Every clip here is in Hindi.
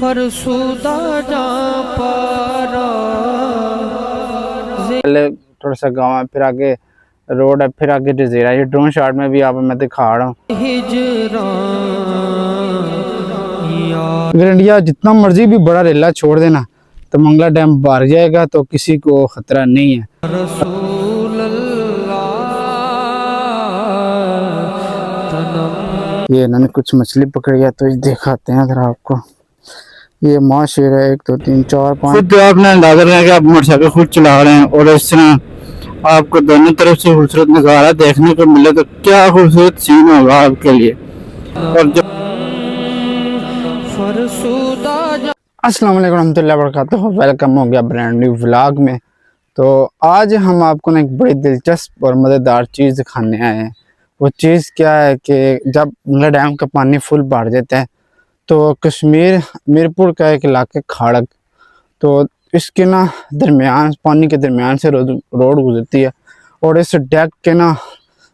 पहले थोड़ा सा गाँव है, फिर आगे रोड है, फिर आगे जजीरा। ये ड्रोन शॉट में भी आप मैं दिखा रहा हूँ। अगर इंडिया जितना मर्जी भी बड़ा रेला छोड़ देना तो मंगला डैम भर जाएगा, तो किसी को खतरा नहीं है। ये इन्होंने कुछ मछली पकड़ी है, तो ये दिखाते हैं अगर आपको। ये माँ शेर है, 1 2 3 4 5। खुद आपने अंदाजा रहा कि आप मोटरसाइकिल खुद चला रहे हैं और इस तरह आपको दोनों तरफ से खूबसूरत नज़ारा देखने को मिले, तो क्या खूबसूरत सीन होगा आपके लिए। और जो अस्सलाम वालेकुम रहमतुल्लाहि व बरकातुहू, वेलकम हो गया ब्रांड न्यू व्लॉग में। तो आज हम आपको ना एक बड़ी दिलचस्प और मज़ेदार चीज़ दिखाने आए हैं। वो चीज़ क्या है कि जब मंगला डैम का पानी फुल बढ़ जाता है तो कश्मीर मीरपुर का एक इलाके खाड़क, तो इसके ना दरमियान, पानी के दरमियान से रोड गुजरती है और इस डेक के ना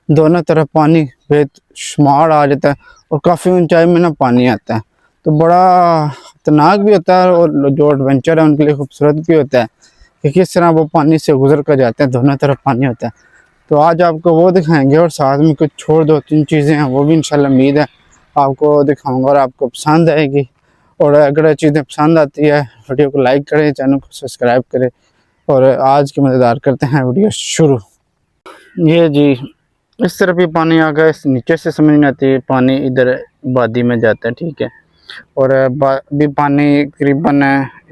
दोनों तरफ पानी बेशुमार आ जाता है और काफ़ी ऊंचाई में ना पानी आता है। तो बड़ा खतरनाक भी होता है और जो एडवेंचर है उनके लिए खूबसूरत भी होता है कि किस तरह वो पानी से गुजर कर जाते हैं, दोनों तरफ पानी होता है। तो आज आपको वो दिखाएंगे और साथ में कुछ छोड़ 2-3 चीज़ें हैं वो भी इंशाल्लाह उम्मीद है आपको दिखाऊंगा और आपको पसंद आएगी। और अगर चीज़ें पसंद आती है वीडियो को लाइक करें, चैनल को सब्सक्राइब करें और आज के मज़ेदार करते हैं वीडियो शुरू। ये जी इस तरफ भी पानी आ गया, इस नीचे से समझ नहीं आती, पानी इधर वादी में जाता है, ठीक है। और भी पानी करीबन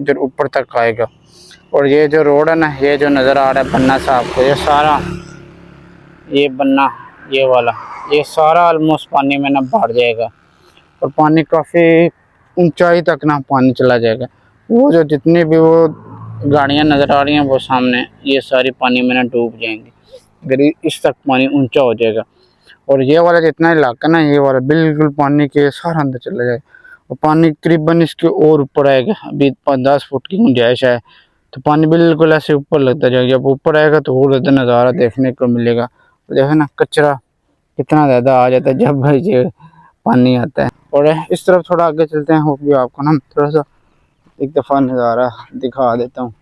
इधर ऊपर तक आएगा। और ये जो रोड है ना, ये जो नज़र आ रहा है बन्ना साहब को, ये सारा ये बन्ना ये वाला ये सारा ऑलमोस्ट पानी में ना भर जाएगा और पानी काफ़ी ऊंचाई तक ना पानी चला जाएगा। वो जो जितनी भी वो गाड़ियाँ नज़र आ रही हैं वो सामने, ये सारी पानी में ना डूब जाएंगी अगर इस तक पानी ऊंचा हो जाएगा। और ये वाला जितना इलाका ना, ये वाला बिल्कुल पानी के सारा अंदर चला जाएगा और पानी करीबन इसके और ऊपर आएगा। अभी 10 फुट की गुंजाइश है, तो पानी बिल्कुल ऐसे ऊपर लगता जाएगा। जब ऊपर आएगा तो और ज़्यादा नज़ारा देखने को मिलेगा। देखो ना कचरा कितना ज़्यादा आ जाता है जब भाई ये पानी आता है। और इस तरफ थोड़ा आगे चलते हैं, वो भी आपको ना थोड़ा सा एक दफ़ा नज़ारा दिखा देता हूँ।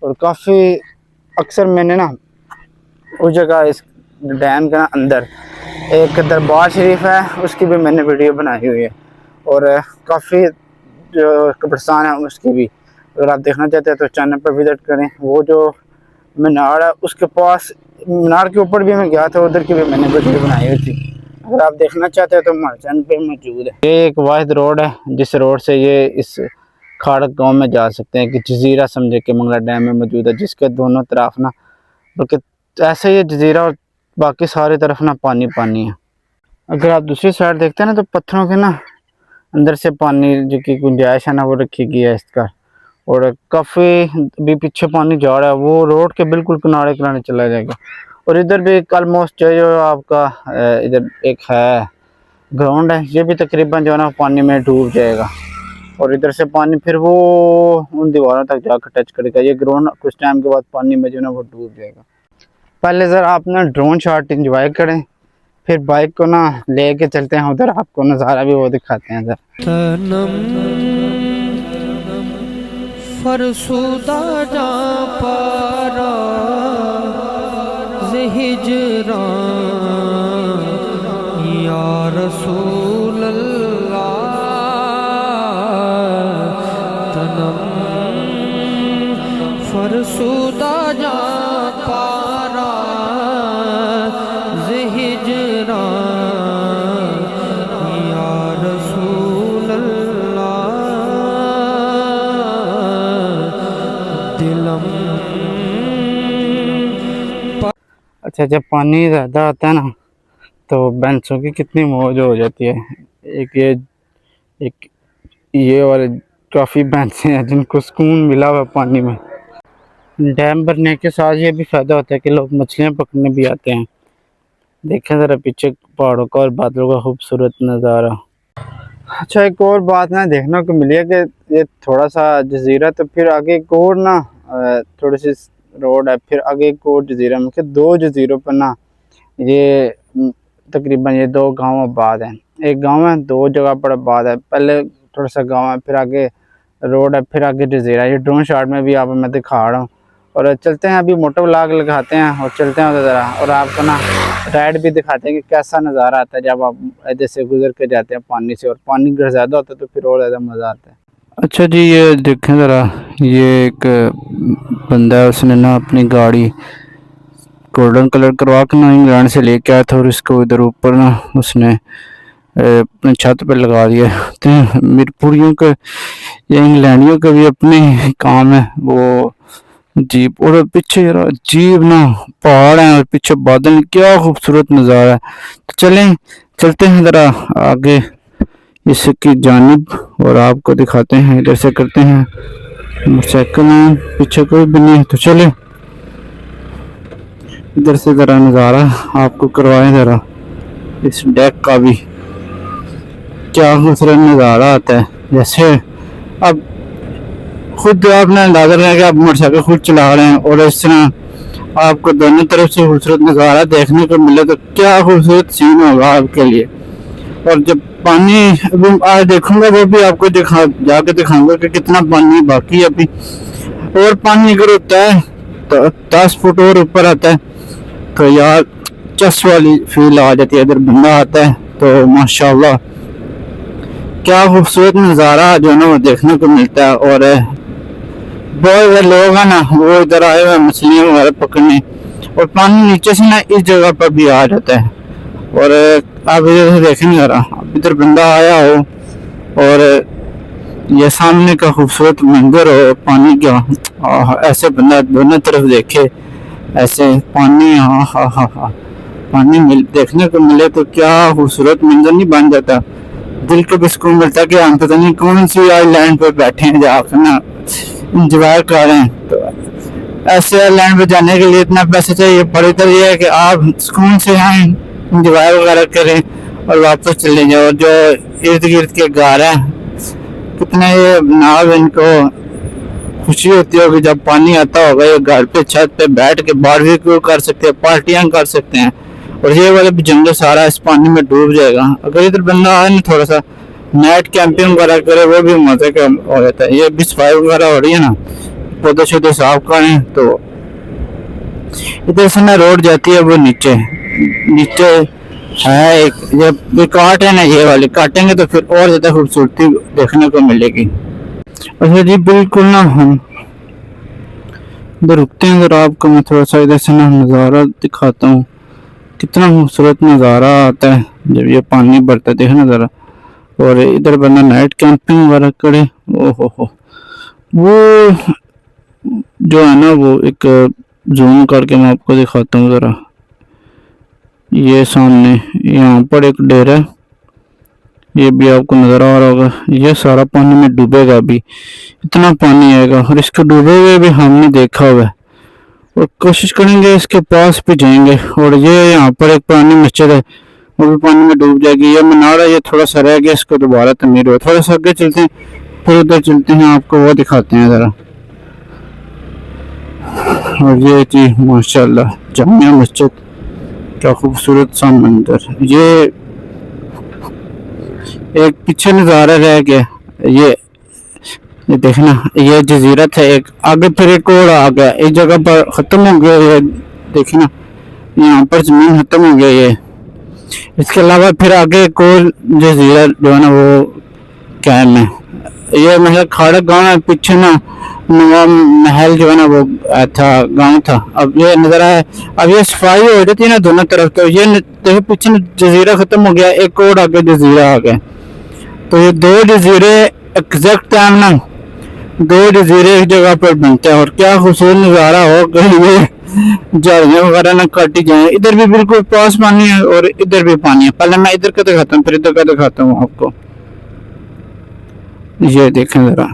और काफ़ी अक्सर मैंने ना उस जगह इस डैम के ना अंदर एक दरबार शरीफ है, उसकी भी मैंने वीडियो बनाई हुई है। और काफ़ी जो कब्रिस्तान है उसकी भी, अगर आप देखना चाहते हैं तो चैनल पर विजिट करें। वो जो मीनार है उसके पास, मीनार के ऊपर भी मैं गया था, उधर की भी मैंने वीडियो बनाई हुई थी। अगर आप देखना चाहते हैं तो हमारे चैनल पे मौजूद है। ये एक वाहिद रोड है जिस रोड से ये इस खाड़क गांव में जा सकते हैं कि जजीरा समझे कि मंगला डैम में मौजूद है, जिसके दोनों तरफ ना, बल्कि ऐसे ये जजीरा और बाकी सारी तरफ ना पानी पानी है। अगर आप दूसरी साइड देखते हैं ना तो पत्थरों के ना अंदर से पानी जो की गुंजाइश है ना वो रखी गई है इसका। और काफ़ी भी पीछे पानी जा रहा है, वो रोड के बिल्कुल किनारे किनारे चला जाएगा। और इधर भी ऑलमोस्ट जो आपका इधर एक है ग्राउंड है, ये भी तकरीबन जो है ना पानी में डूब जाएगा। और इधर से पानी फिर वो उन दीवारों तक जाकर टच करेगा। ये ग्राउंड कुछ टाइम के बाद पानी में जो है ना वो डूब जाएगा। पहले ज़रा आप ना ड्रोन शॉट इंजॉय करें, फिर बाइक को ना लेके चलते हैं उधर, आपको नज़ारा भी वो दिखाते हैं इधर। फरसुदा जा पारा हिजरा या रसूल अल्लाह तनम फरसुदा जा पारा हिजरा या रसूल अल्लाह दिलम। अच्छा, जब पानी ज़्यादा आता है ना तो बेंचों की कितनी मौज हो जाती है। एक ये वाले काफ़ी बेंचें हैं जिनको सुकून मिला हुआ पानी में। डैम भरने के साथ ये भी फ़ायदा होता है कि लोग मछलियाँ पकड़ने भी आते हैं। देखें ज़रा पीछे पहाड़ों का और बादलों का खूबसूरत नज़ारा। अच्छा, एक और बात ना देखने को मिली है कि ये थोड़ा सा जजीरा, तो फिर आगे एक और ना थोड़ी सी रोड है, फिर आगे एक और जजीरा में, 2 जजीरों पर ना ये तकरीबन ये 2 गांव आबाद हैं। एक गांव है, 2 जगह पर आबाद है। पहले थोड़ा सा गांव है, फिर आगे रोड है, फिर आगे जजीरा। ये ड्रोन शॉट में भी आप मैं दिखा रहा हूँ। और चलते हैं अभी मोटर व्लॉग लगाते हैं और चलते हैं उधर ज़रा, और आपको ना राइड भी दिखाते हैं कि कैसा नज़ारा आता है जब आप इधर से गुजर के जाते हैं पानी से। और पानी अगर ज़्यादा होता है तो फिर और ज़्यादा मज़ा आता है। अच्छा जी, ये देखें ज़रा, ये एक बंदा है, उसने ना अपनी गाड़ी गोल्डन कलर करवा के ना इंग्लैंड से लेके आया था, और इसको इधर ऊपर ना उसने अपने छत पे लगा दिया। तो मीरपुरियों के या इंग्लैंडियों के भी अपने काम है वो जीप। और पीछे यार जीप ना पहाड़ है और पीछे बादल, क्या खूबसूरत नज़ारा है। तो चलते हैं ज़रा आगे इसकी जानिब और आपको दिखाते हैं। इधर से करते हैं मोटरसाइकिल है, पीछे कोई भी नहीं है, तो चले इधर से ज़रा नज़ारा आपको करवाएं ज़रा इस डेक का भी। क्या खूबसूरत नज़ारा आता है। जैसे अब खुद आपने अंदाजा लगाया कि आप मोटरसाइकिल खुद चला रहे हैं और इस तरह आपको दोनों तरफ से खूबसूरत नज़ारा देखने को मिले तो क्या खूबसूरत सीन होगा आपके लिए। और जब पानी अभी आज देखूंगा वो भी आपको जाके दिखाऊंगा कि कितना पानी बाकी है अभी। और पानी अगर होता है तो 10 फुट और ऊपर आता है तो यार चस वाली फील आ जाती है। इधर बंदा आता है तो माशाल्लाह क्या खूबसूरत नज़ारा जो है ना वो देखने को मिलता है। और बहुत सारे लोग हैं ना वो इधर आए हुए मछलियाँ वगैरह पकड़ने, और पानी नीचे से ना इस जगह पर भी आ जाता है। और आप इधर से देखें जरा, इधर बंदा आया हो और ये सामने का खूबसूरत मंजर हो पानी का, ऐसे बंदा दोनों तरफ देखे, ऐसे पानी हा पानी देखने को मिले तो क्या खूबसूरत मंजर नहीं बन जाता। दिल को भी सुकून मिलता है कि हम पता नहीं कौन सी आइलैंड पर बैठे हैं जाकर ना इंजॉय कर रहे हैं। तो ऐसे आइलैंड पे जाने के लिए इतना पैसा चाहिए, बड़ी तो ये है कि आप सुकून से आए, इंजॉय वगैरह करें और वापस चले जाओ। और जो इर्द गिर्द के घर हैं कितने ये नाव, इनको खुशी होती होगी जब पानी आता होगा। ये घर पे छत पे बैठ के बारबेक्यू कर सकते हैं, पार्टियां कर सकते हैं। और ये वाला भी जंगल सारा इस पानी में डूब जाएगा। अगर इधर बंदा आए ना थोड़ा सा नाइट कैंपिंग वगैरह करे वो भी मजे का हो जाता है। ये भी सफाई वगैरह हो रही है ना, पौधे शौधे साफ करें। तो इधर से ना रोड जाती है वो नीचे है एक, ये काट है ना, ये वाली काटेंगे तो फिर और ज्यादा खूबसूरती देखने को मिलेगी। अच्छा जी, बिल्कुल ना हम इधर रुकते हैं। अगर आपको मैं थोड़ा सा इधर से ना नज़ारा दिखाता हूँ, कितना खूबसूरत नज़ारा आता है जब ये पानी बढ़ता है, देखना ज़रा। और इधर बंदा नाइट कैंपिंग वगैरह करे, ओहो हो, वो जो है ना वो एक जूम करके मैं आपको दिखाता हूँ ज़रा। ये सामने यहाँ पर एक डेरा है, ये भी आपको नज़र आ रहा होगा। ये सारा पानी में डूबेगा, अभी इतना पानी आएगा और इसको डूबे हुए भी हमने देखा हुआ है। और कोशिश करेंगे इसके पास भी जाएंगे। और ये यहाँ पर एक पुरानी मस्जिद है, वो भी पानी में डूब जाएगी। ये मीनार है, ये थोड़ा सा रह गया, इसको दोबारा तमीर हो। थोड़ा सा आगे चलते हैं, फिर उधर चलते हैं, आपको वो दिखाते हैं ज़रा। और ये जी माशाल्लाह जामिया मस्जिद, क्या खूबसूरत सा मंजर। ये एक पीछे नज़ारा रह गया, ये देखना, ये जजीरा था एक, आगे फिर एक और आ गया, इस जगह पर ख़त्म हो गया। ये देखना यहाँ पर ज़मीन ख़त्म हो गया। ये इसके अलावा फिर आगे एक और जजीरा जो है ना वो कायम है। ये मतलब खाड़ा गाँव है, पीछे ना नवा महल जो है ना वो था, गांव था। अब ये नजर आया, अब ये सफाई हो जाती है ना दोनों तरफ, तो ये देखो पीछे जजीरा खत्म हो गया, एक और आगे जजीरा आ गया। तो ये दो जजीरे एग्जैक्ट टाइम ना दो जजीरे एक जगह पर बनते हैं। और क्या खूबसूरत नज़ारा हो, कहीं ये झाड़ियाँ वगैरह ना काटी जाए। इधर भी बिल्कुल पास पानी है और इधर भी पानी है। पहले मैं इधर का दिखाता हूँ फिर इधर का दिखाता हूँ आपको। ये देखें जरा,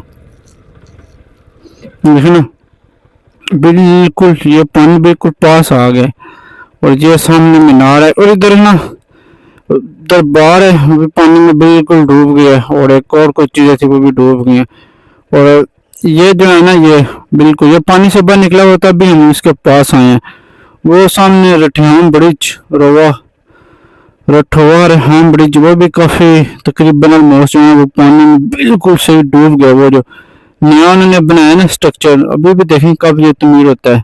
देखना बिल्कुल ये पानी बिल्कुल पास आ गया। और ये सामने मीनार है और इधर ना दरबार है, वो भी पानी में बिल्कुल डूब गया। और एक और कुछ चीजें थी वो भी डूब गई। और ये जो है ना ये बिल्कुल ये पानी से बाहर निकला हुआ, तब भी हम इसके पास आए हैं। वो सामने रठियाम ब्रिज, रठवा रेहान ब्रिज, वो भी काफी तकरीबन ऑलमोस्ट जो है वो पानी में बिल्कुल सही डूब गया। वो जो नया उन्होंने बनाया ना स्ट्रक्चर, अभी भी देखें कब ये तमीर होता है।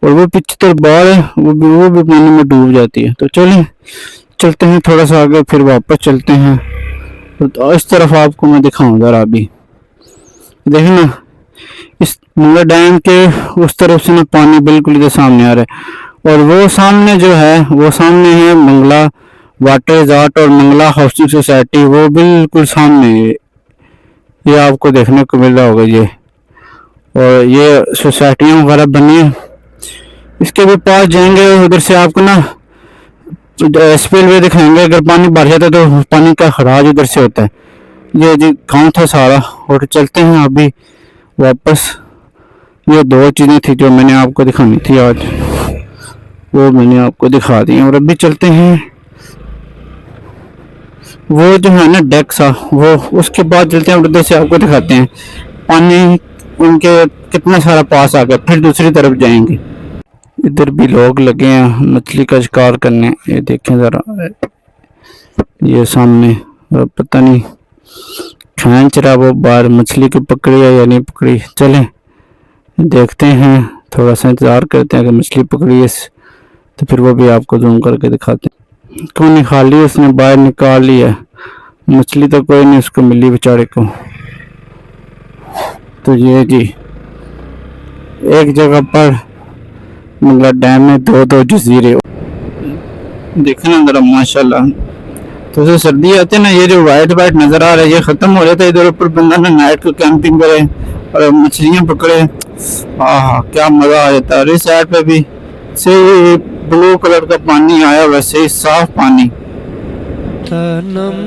और वो पीछे तरफ बाढ़ है, वो भी पानी में डूब जाती है। तो चलें चलते हैं थोड़ा सा आगे, फिर वापस चलते हैं। तो इस तरफ आपको मैं दिखाऊं जरा। अभी देखें ना, इस मंगला डैम के उस तरफ से ना पानी बिल्कुल इधर सामने आ रहा है। और वो सामने जो है, वो सामने है मंगला वाटर रिजॉर्ट और मंगला हाउसिंग सोसाइटी, वो बिल्कुल सामने है। ये आपको देखने को मिल रहा होगा ये, और ये सोसाइटियाँ वगैरह बनी है। इसके भी पास जाएंगे, उधर से आपको ना स्पिलवे दिखाएंगे। अगर पानी भर जाता है तो पानी का खराज उधर से होता है। ये जी गाँव था सारा। और चलते हैं अभी वापस। ये दो चीज़ें थी जो मैंने आपको दिखानी थी आज, वो मैंने आपको दिखा दी। और अभी चलते हैं, वो जो है ना डेक सा, वो उसके बाद चलते हैं उधर से आपको दिखाते हैं पानी उनके कितना सारा पास आ गया। फिर दूसरी तरफ जाएंगे। इधर भी लोग लगे हैं मछली का शिकार करने। ये देखें ज़रा, ये सामने पता नहीं खींच रहा वो बाहर मछली की पकड़ी है या नहीं पकड़ी। चलें देखते हैं, थोड़ा सा इंतज़ार करते हैं। अगर मछली पकड़ी है तो फिर वो भी आपको जूम करके दिखाते हैं। क्यों नहीं खाली, उसने बाहर निकाल लिया। मछली तो कोई नहीं उसको मिली बेचारे को। तो ये जी एक जगह पर मंगला डैम में दो जजीरे देखना जरा माशाल्लाह। तो जो सर्दी आती है ना, ये जो वाइट नजर आ रहा है ये खत्म हो जाता है। इधर ऊपर बंदा ना नाइट को कैंपिंग करे और मछलियां पकड़े, हाँ क्या मजा आ जाता है। और इस साइड पे भी से ब्लू कलर का पानी आया, वैसे ही साफ पानी। तनम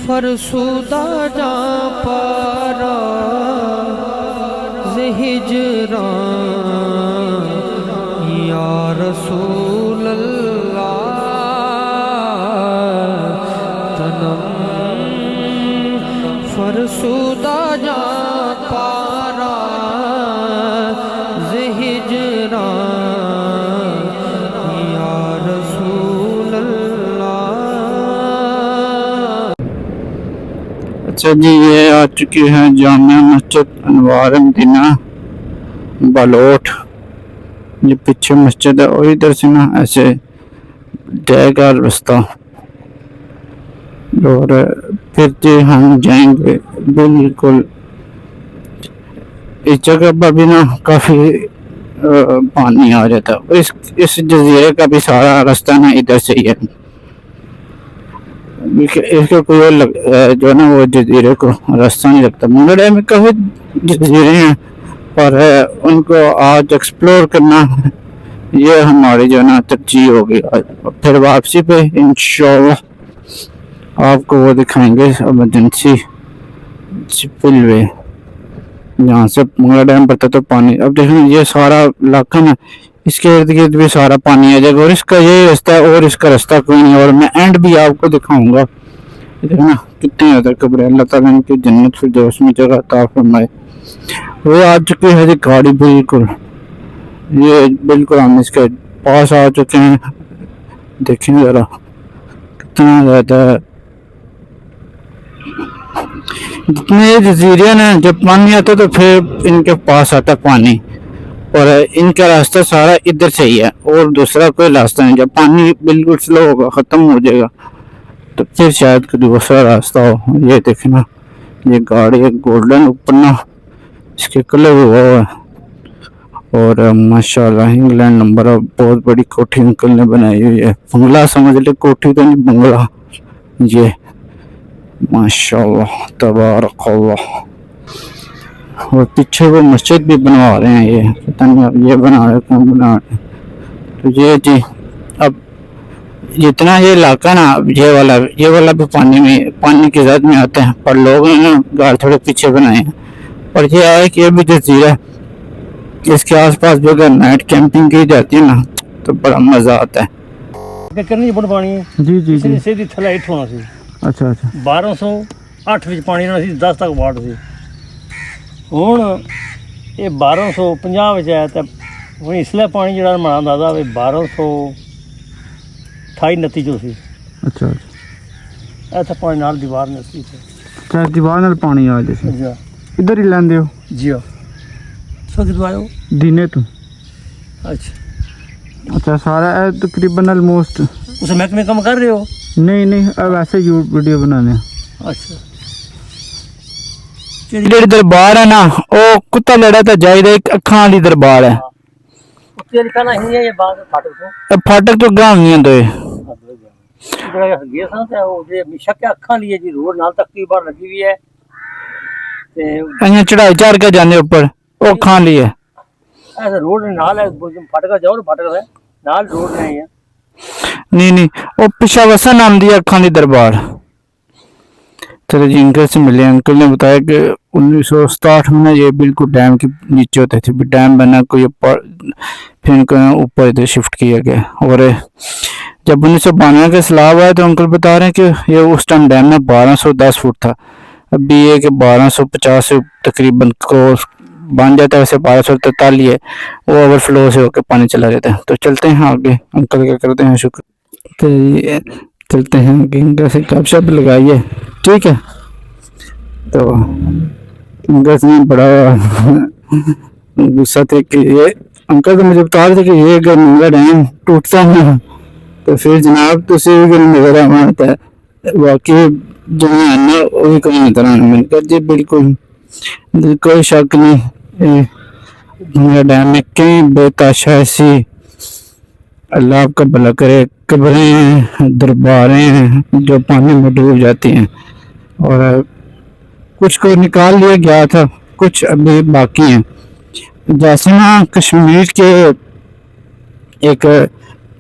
फरसुदा जा पारा हिजरा या रसूल अल्लाह। तनम फरसुदा जा पारा हिजरा या रसूल अल्लाह। अच्छा जी, ये आ चुकी है जामिया मस्जिद अनवार मदीना बालोट। ये पीछे मस्जिद है और इधर से ना ऐसे जाएगा रास्ता। और फिर जो हम जाएंगे बिल्कुल इस जगह पर भी ना काफ़ी पानी आ जाता है। और इस जजीरे का भी सारा रास्ता ना इधर से ही है। इसके कोई और जो ना वो जजीरे को रास्ता नहीं लगता। मंगला डैम में काफ़ी जजीरे हैं, पर उनको आज एक्सप्लोर करना ये हमारी जो ना तरजीह होगी। फिर वापसी पे इंशाल्लाह आपको वो दिखाएंगे इमरजेंसी स्पिलवे, जहाँ से मंगला डैम पड़ता तो पानी। अब देखें ये सारा इलाका ना, इसके इर्द गिर्द भी सारा पानी आ जाएगा। और इसका ये रास्ता है और इसका रास्ता कोई नहीं। और मैं एंड भी आपको दिखाऊंगा। देखना कितने ज़्यादा कब्र, अल्लाह ताला इनकी जन्नत फिरदौस में जगह अता फरमाए। वो आ चुके हैं जी गाड़ी, बिल्कुल ये बिल्कुल हम इसके पास आ चुके हैं। देखें ज़रा कितना ज़्यादा, जितने जजीरे ना जब पानी आता तो फिर इनके पास आता पानी। और इनका रास्ता सारा इधर से ही है और दूसरा कोई रास्ता नहीं। जब पानी बिल्कुल स्लो होगा, ख़त्म हो जाएगा, तो फिर शायद कोई दूसरा रास्ता हो। ये देखना ये गाड़ी है गोल्डन, ऊपर ना इसके कलर हुआ है। और माशाल्लाह इंग्लैंड नंबर, बहुत बड़ी कोठी अंकल ने बनाई हुई है। बंगला समझ ले, कोठी तो नहीं बंगला। ये माशाल्लाह तबारकल्लाह। और पीछे वो मस्जिद भी बनवा रहे हैं। ये पता नहीं ये बना रहे कौन बना रहे। तो ये जी अब जितना ये इलाका ना, ये वाला भी पानी की जद में आते हैं। पर लोगों ने ना घर थोड़े पीछे बनाए हैं। और ये है कि ये भी जजीरा, इसके आसपास भी अगर नाइट कैंपिंग की जाती है ना तो बड़ा मजा आता है। करनी बड़ पानी है जी जी जी। सीधी थले इत्थों आना सी। अच्छा अच्छा। 1208 ਵਿੱਚ ਪਾਣੀ ਆਉਣਾ ਸੀ, 10 ਤੱਕ ਵਾਟ ਸੀ। ਹੁਣ ਇਹ 1250 ਵਿੱਚ ਆਇਆ ਤਾਂ ਹੁਣ ਇਸਲੇ ਪਾਣੀ ਜਿਹੜਾ ਮਾਣਾ ਦਾਦਾ ਵੀ 1228 29 ਚੋਂ ਸੀ। अच्छा अच्छा। ਇੱਥੇ ਪਾਣੀ ਨਾਲ ਦੀਵਾਰ ਨਸੀ ਸੀ। क्या दीवार नाल पानी आ जाए जी इधर ही लेंदे हो जी सो कितना आयो दिने तो अच्छा अच्छा सारा है तकरीबन ऑलमोस्ट उसे महकमे काम कर रहे हो नहीं नहीं अब ऐसे वीडियो बनाने अच्छा ਜਿਹੜੀ ਦਰਬਾਰ ਹੈ ਨਾ ਉਹ ਕੁੱਤਾ ਲੜਾ ਤਾਂ ਜਾਈਦਾ ਇੱਕ ਅੱਖਾਂ ਵਾਲੀ ਦਰਬਾਰ ਹੈ ਉੱਤੇ ਲਿਖਾ ਨਹੀਂ ਹੈ ਇਹ ਬਾਤ ਫਾਟਕ ਤੋਂ ਇਹ ਫਾਟਕ ਤੋਂ ਗਾਂ ਨਹੀਂ ਹੁੰਦੇ ਜਿਹੜਾ ਹੈਗੇ ਸਾਂ ਤੇ ਉਹ ਜੇ ਮਿਸ਼ਕ ਅੱਖਾਂ ਲਈ ਜੀ ਰੋਡ ਨਾਲ ਤੱਕੀ ਬਾਹਰ ਲੱਗੀ ਵੀ ਹੈ ਤੇ અહીંયા ਚੜਾਈ ਚੜ ਕੇ ਜਾਂਦੇ ਉੱਪਰ ਉਹ ਅੱਖਾਂ ਲਈ ਹੈ ਐਸੇ ਰੋਡ ਨਾਲ ਹੈ ਫਾਟਕ ਜਾਓ ਫਾਟਕ ਹੈ ਨਾਲ ਰੋਡ ਨਹੀਂ ਹੈ नहीं नहीं वो पिछा वसा नाम दिया अखां दी दरबार। चलो जी अंकल से मिले अंकल ने बताया कि 1967 में ये बिल्कुल डैम के नीचे होते थे डैम बना कोई ऊपर फिर इनको ऊपर इधर शिफ्ट किया गया और जब 1992 का सैलाब आया तो अंकल बता रहे हैं कि ये उस टाइम डैम में 1210 फुट था अभी ये कि 1250 से तकरीबन को बन जाता है वैसे 1243 है वो ओवरफ्लो से होकर पानी चला जाता है। तो चलते हैं आगे अंकल क्या करते हैं शुक्र तो ये चलते हैं आगे अंकल से गपशप लगाइए ठीक है। तो अंकल से बड़ा गुस्सा थे कि ये अंकल तो मुझे बता रहे थे कि ये अगर मेरा डैम टूटता है तो फिर जनाब तो उसे नजर आता है वाकई जो आना वही कोई नजर आना मैंने कहा जी बिल्कुल कोई शक नहीं मेरा डैम में कई बेताशा ऐसी अल्लाह आपका भला करे कब्रें हैं दरबारें हैं जो पानी में डूब जाती हैं और कुछ को निकाल लिया गया था कुछ अभी बाकी हैं। जैसे ना कश्मीर के एक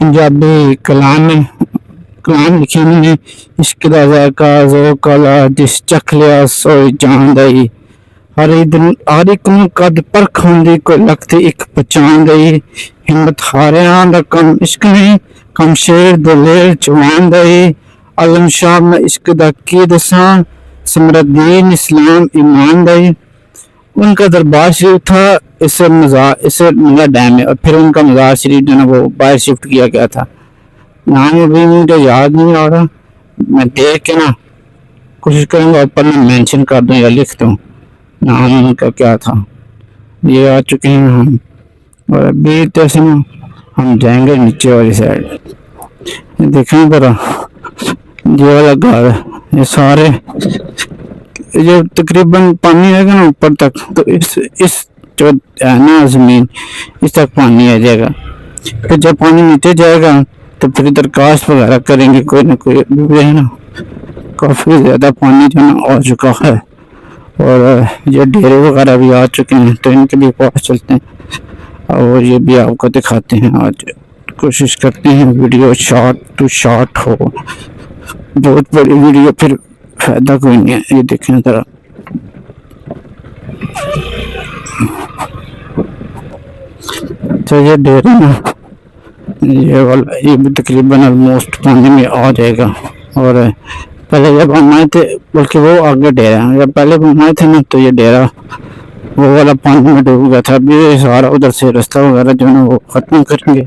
पंजाबी कलाम लिखे उन्होंने इश्क दा ज़ायका ज़ो काला जिस चख लिया सोई जान दई हर एक नूं कद परखण दी कोई लखती एक पहचान दई हिम्मत हारियां दा कम इश्क नहीं कम शेर दलेर जवान दई आलम शाह में इश्क दा की दसां सिमरदीन इस्लाम ईमान दई। उनका दरबार शरीफ था इसे मेरा डैम है और फिर उनका मज़ार शरीफ जो है वो बाहर शिफ्ट किया गया था नाम अभी मुझे याद नहीं आ रहा मैं देख के ना कोशिश करूँगा ऊपर में मेंशन कर दूँ या लिख दूँ नाम उनका क्या था। ये आ चुके हैं हम और अभी जैसे ना हम जाएंगे नीचे वाली साइड देखें जरा ये वाला घर ये सारे जो तकरीबन पानी आएगा ना ऊपर तक तो इस जो है ना जमीन इस तक पानी आ जाएगा फिर जब पानी नीचे जाएगा तो फिर इधर कास्ट वगैरह करेंगे कोई ना कोई है ना काफ़ी ज़्यादा पानी जो ना आ चुका है और ये डेरे वगैरह भी आ चुके हैं तो इनके भी पास चलते हैं और ये भी आपको दिखाते हैं। आज कोशिश करते हैं वीडियो शॉर्ट टू शॉर्ट हो बहुत बड़ी वीडियो फिर फायदा कोई नहीं है। ये देखें ज़रा तो ये डेरे ना ये वाला ये भी तकरीबन ऑलमोस्ट पानी में आ जाएगा और पहले जब हम आए थे बल्कि वो आगे डेरा जब पहले हम आए थे ना तो ये डेरा वो वाला पानी में डूब गया था अभी सारा उधर से रास्ता वगैरह जो है वो ख़त्म करेंगे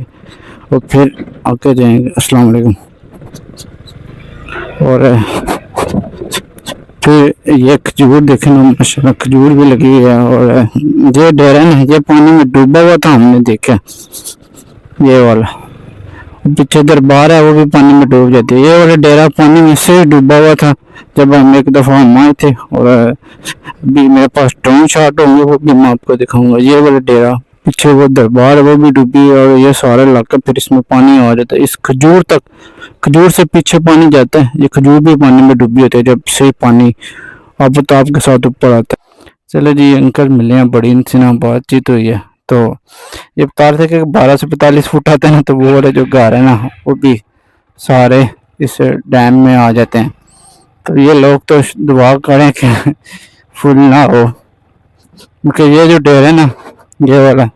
और फिर आगे जाएंगे। अस्सलाम वालेकुम। और फिर ये खजूर देखना माशाल्लाह खजूर भी लगी हुई है और ये डेरा ना ये पानी में डूबा हुआ था हमने देखा ये वाला पीछे दरबार है वो भी पानी में डूब जाती है। ये वाला डेरा पानी में से डूबा हुआ था जब हम एक दफ़ा हम आए थे और अभी मेरे पास ड्रोन शॉट होंगे वो भी मैं आपको दिखाऊंगा। ये वाला डेरा पीछे वो दरबार है वो भी डूबी और ये सारा इलाका फिर इसमें पानी आ जाता है इस खजूर तक खजूर से पीछे पानी जाता है ये खजूर भी पानी में डूबी होती है जब से पानी आबताब के साथ ऊपर आता है। चलो जी अंकल मिले हैं बड़ी इनसे ना बातचीत हुई है तो ये बता रहे थे कि 12 से 45 फुट आते हैं ना तो वो वाले जो घर है ना वो भी सारे इस डैम में आ जाते हैं। तो ये लोग तो दुआ करें कि फुल ना हो क्योंकि ये जो डेरा है ना ये वाला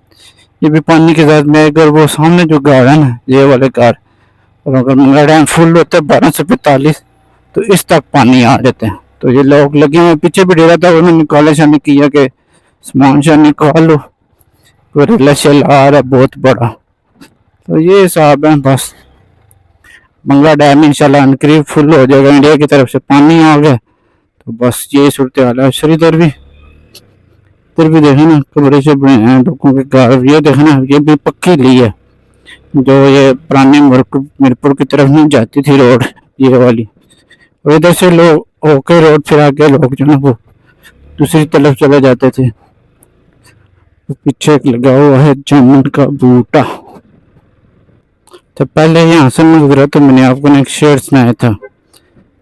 ये भी पानी के साथ में अगर वो सामने जो घर है ना ये वाले घर और अगर मेरा डैम फुल होता है 12 से 45 तो इस तक पानी आ जाते हैं। तो ये लोग लगे हुए पीछे भी डेरा था उन्होंने निकाले शाने किया कि सामान शान निकाल लो रेला शेल आ रहा बहुत बड़ा। तो ये हिसाब है बस बंगला डैम इंशाल्लाह अनकरीब फुल हो जाएगा इंडिया की तरफ से पानी आ गया तो बस ये सूरत हाल है। सर इधर भी देखे ना कमरे से बने हैं लोगों के घर। ये देखे ना, ये भी पक्की ली है, जो ये पुरानी मीरपुर की तरफ नहीं जाती थी रोड, ये वाली। और इधर से लोग होके रोड फिर आके लोग जो ना वो दूसरी तरफ चले जाते थे। तो पीछे एक लगा हुआ है जामुन का बूटा। तो पहले यहाँ से मैं गुजरा तो मैंने आपको एक शेर सुनाया था,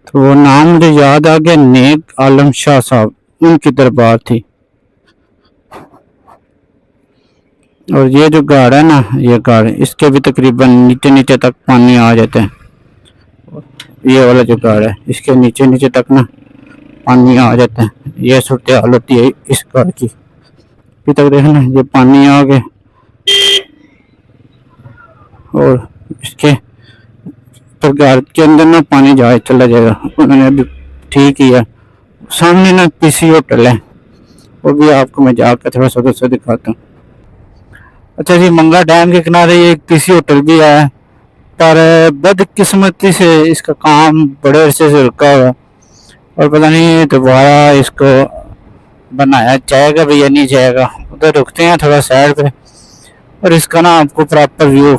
तो वो नाम मुझे याद आ गया, नेक आलम शाह साहब, उनकी दरबार थी। और ये जो गाड़ है ना, ये गाड़, इसके भी तकरीबन नीचे नीचे तक पानी आ जाता है। ये वाला जो गाड़ है, इसके नीचे नीचे तक ना पानी आ जाता है। ये सूरत हाल होती है इस गाड़ की। अभी तक देखना, ये पानी आ गए और इसके पर गाड़ के अंदर ना पानी जाए चला जाएगा। उन्होंने अभी ठीक ही है। सामने ना पीसी होटल है, वो भी आपको मैं जाकर थोड़ा सा दोस्तों दिखाता हूँ। अच्छा जी, मंगला डैम के किनारे ये एक पीसी होटल भी है, पर बदकिस्मती से इसका काम बड़े अरसे से रुका हुआ, और पता नहीं दोबारा इसको बनाया जाएगा भी या नहीं जाएगा। उधर रुकते हैं थोड़ा साइड पे और इसका ना आपको प्रॉपर व्यू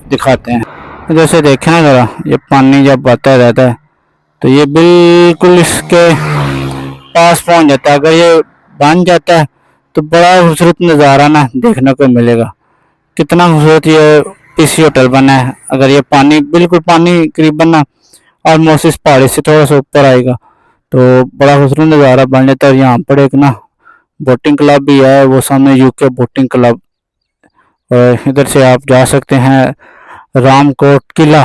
दिखाते हैं। इधर से देखें ना ज़रा, ये पानी जब आता रहता है तो ये बिल्कुल इसके पास पहुंच जाता है। अगर ये बन जाता है तो बड़ा खूबसूरत नज़ारा ना देखने को मिलेगा। कितना खूबसूरत ये पीसी होटल बना है। अगर ये पानी बिल्कुल पानी करीबन ना ऑलमोस्ट इस पहाड़ी से थोड़ा सा ऊपर आएगा तो बड़ा खूबसूरत नज़ारा बन जाता है। यहाँ पर एक ना बोटिंग क्लब भी है, वो सामने यूके बोटिंग क्लब। और इधर से आप जा सकते हैं रामकोट किला।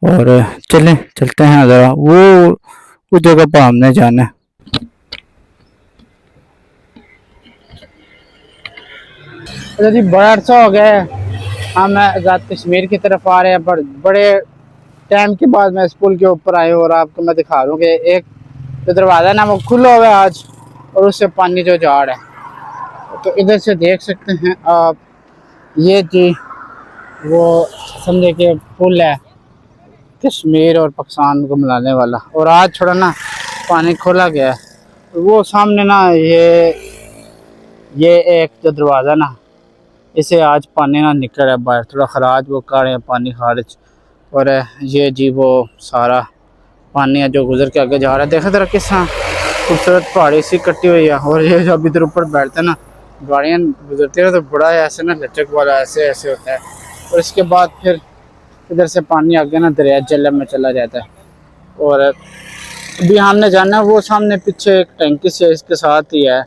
और चलते हैं ज़रा वो उस जगह पर हमने जाना है। अच्छा जी, बड़ा अर्सा हो गया है हम आज़ाद कश्मीर की तरफ आ रहे हैं, पर बड़े टाइम के बाद मैं इस पुल के ऊपर आया हूँ और आपको मैं दिखा रहा हूँ कि एक जो दरवाज़ा ना वो खुला हुआ है आज, और उससे पानी जो जा रहा है। तो इधर से देख सकते हैं आप, ये जी वो समझे कि पुल है कश्मीर और पाकिस्तान को मिलाने वाला, और आज थोड़ा ना पानी खोला गया है। तो वो सामने ना ये एक जो दरवाज़ा ना, इसे आज पानी ना निकल रहा है बाहर, थोड़ा खराज वो कर रहे हैं पानी खारिज। और ये जी वो सारा पानी है जो गुजर के आगे जा रहा है। देखा जरा किस खूबसूरत पहाड़ी सी कटी हुई है। और ये जब इधर ऊपर बैठते हैं ना, गाड़ियाँ गुजरती है तो बड़ा ऐसे ना लचक वाला ऐसे ऐसे होता है। और इसके बाद फिर इधर से पानी आगे ना दरिया जलम में चला जाता है। और अभी हमने जाना है वो सामने पीछे एक टैंकी से इसके साथ ही है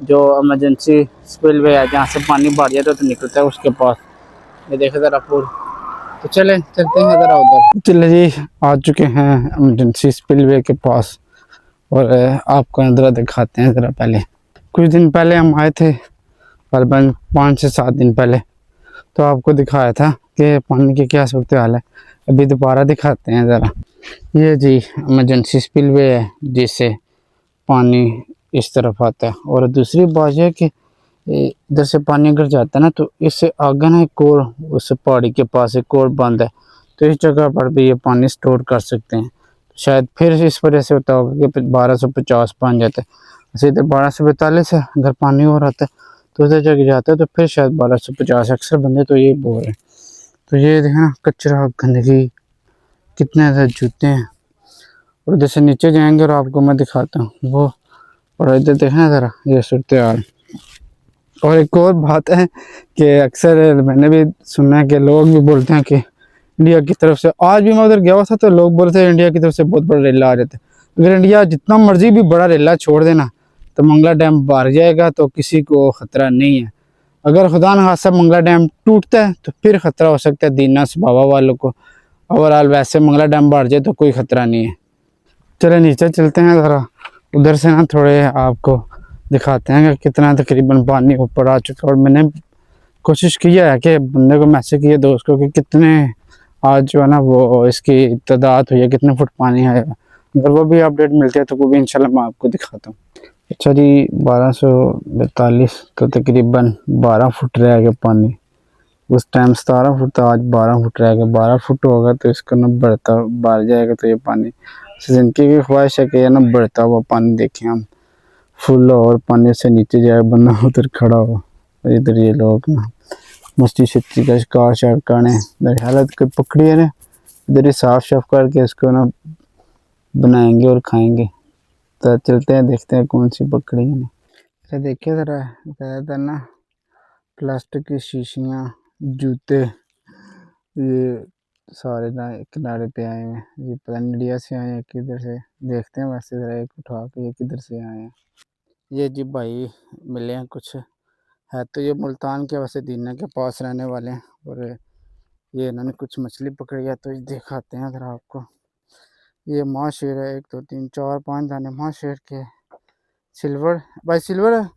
जो इमरजेंसी स्पिलवे है, जहाँ से पानी बढ़ जाता है तो निकलता है उसके पास। ये देखे ज़रा पुल। तो चलते हैं ज़रा उधर। चले जी, आ चुके हैं इमरजेंसी स्पिलवे के पास और आपको ज़रा दिखाते हैं। ज़रा पहले कुछ दिन पहले हम आए थे, करीबन 5 से 7 दिन पहले, तो आपको दिखाया था कि पानी की क्या सूरत हाल है। अभी दोबारा दिखाते हैं ज़रा। ये जी इमरजेंसी स्पिलवे है जिससे पानी इस तरफ आता है। और दूसरी बात यह है कि इधर से पानी अगर जाता है ना तो इससे आगे ना एक और उस पहाड़ी के पास एक और बंद है, तो इस जगह पर भी ये पानी स्टोर कर सकते हैं। शायद फिर इस वजह से होता होगा कि 1250 बन जाता है। सीधे 1242 है, अगर पानी और आता है तो उधर जगह जाता है तो फिर शायद 1250 अक्सर बंदे तो ये बोल रहे हैं। तो ये देखना कचरा गंदगी कितने ज़्यादा जूते हैं। और इधर से नीचे जाएंगे और आपको मैं दिखाता हूँ वो। और इधर देखना ज़रा ये सूरत हाल। और एक और बात है कि अक्सर मैंने भी सुना है कि लोग भी बोलते हैं कि इंडिया की तरफ से, आज भी मैं उधर गया हुआ था तो लोग बोलते हैं इंडिया की तरफ से बहुत बड़ा रेला आ जाता है। अगर इंडिया जितना मर्जी भी बड़ा रेला छोड़ देना तो मंगला डैम भर जाएगा तो किसी को ख़तरा नहीं है। अगर खुदा न खास्ता मंगला डैम टूटता है तो फिर ख़तरा हो सकता है दीना सबावा वालों को। ओवरऑल वैसे मंगला डैम भर जाए तो कोई ख़तरा नहीं है। चले नीचे चलते हैं ज़रा, उधर से ना थोड़े आपको दिखाते हैं कि कितना तकरीबन पानी ऊपर आ चुका है। और मैंने कोशिश किया है कि बंदे को मैसेज किया दोस्त को कि कितने आज जो है ना वो इसकी तादाद हुई है, कितने फुट पानी है। अगर वो भी अपडेट मिलती है तो वो भी इंशाल्लाह मैं आपको दिखाता हूँ। अच्छा जी, 1242 तो तकरीबन 12 फुट रह गया पानी। उस टाइम 17 फुट था, आज 12 फुट रह गया। 12 फुट होगा तो इसको न बढ़ता बढ़ जाएगा तो ये पानी जिनकी की ख्वाहिश है कि ये ना बढ़ता हुआ पानी देखें हम, फुल और पानी से नीचे जाए, बंदा उधर खड़ा हो। और इधर ये लोग ना मस्ती शक्ति का शिकार शार करने, मेरी हालत कोई पकड़ी है ना, इधर ही साफ साफ करके इसको ना बनाएंगे और खाएंगे। तो चलते हैं, देखते हैं कौन सी पकड़ी है। अच्छा देखिए ज़रा, ज़्यादातर ना प्लास्टिक की शीशियाँ, जूते, ये सारे ना एक किनारे पे आए हैं। ये पता नहीं इंडिया से आए हैं किधर से, देखते हैं। वैसे ज़रा एक उठा के, ये किधर से आए हैं। ये जी भाई मिले हैं कुछ, है तो ये मुल्तान के, वैसे दीना के पास रहने वाले हैं। और ये इन्होंने कुछ मछली पकड़ी है, तो ये दिखाते हैं ज़रा आपको। ये माँ शेर है, 1 2 3 4 5 दाने माँ शेर के। सिल्वर भाई, सिल्वर है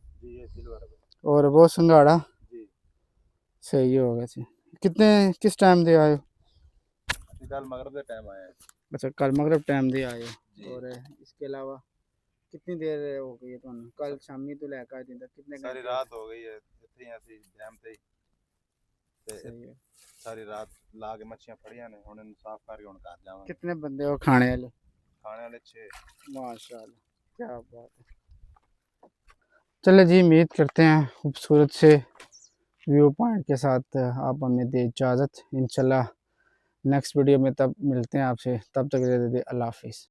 और वो संगाड़ा सही होगा जी। कितने किस टाइम दे आए हो? कल मगरब के टाइम आया है। अच्छा कल मगरब टाइम दे आए हो। और इसके अलावा कितनी देर हो गई है तुहानू? कल शामी तो लेकर आए थे, कितने सारी घंटे? रात हो गई है इत्थे ही ऐसी डैम ते ही ते सही है। सारी रात ला के मच्छियां फड़ियां ने, हुन साफ करके हुन घर जावांगे। कितने बंदे हो खाने वाले? खाने वाले 6। माशाल्लाह, क्या बात है। चलो जी, उम्मीद करते हैं खूबसूरत से व्यू पॉइंट के साथ आप हमें दे इजाज़त। इंशाल्लाह नेक्स्ट वीडियो में तब मिलते हैं आपसे, तब तक दे अल्लाह हाफिज़।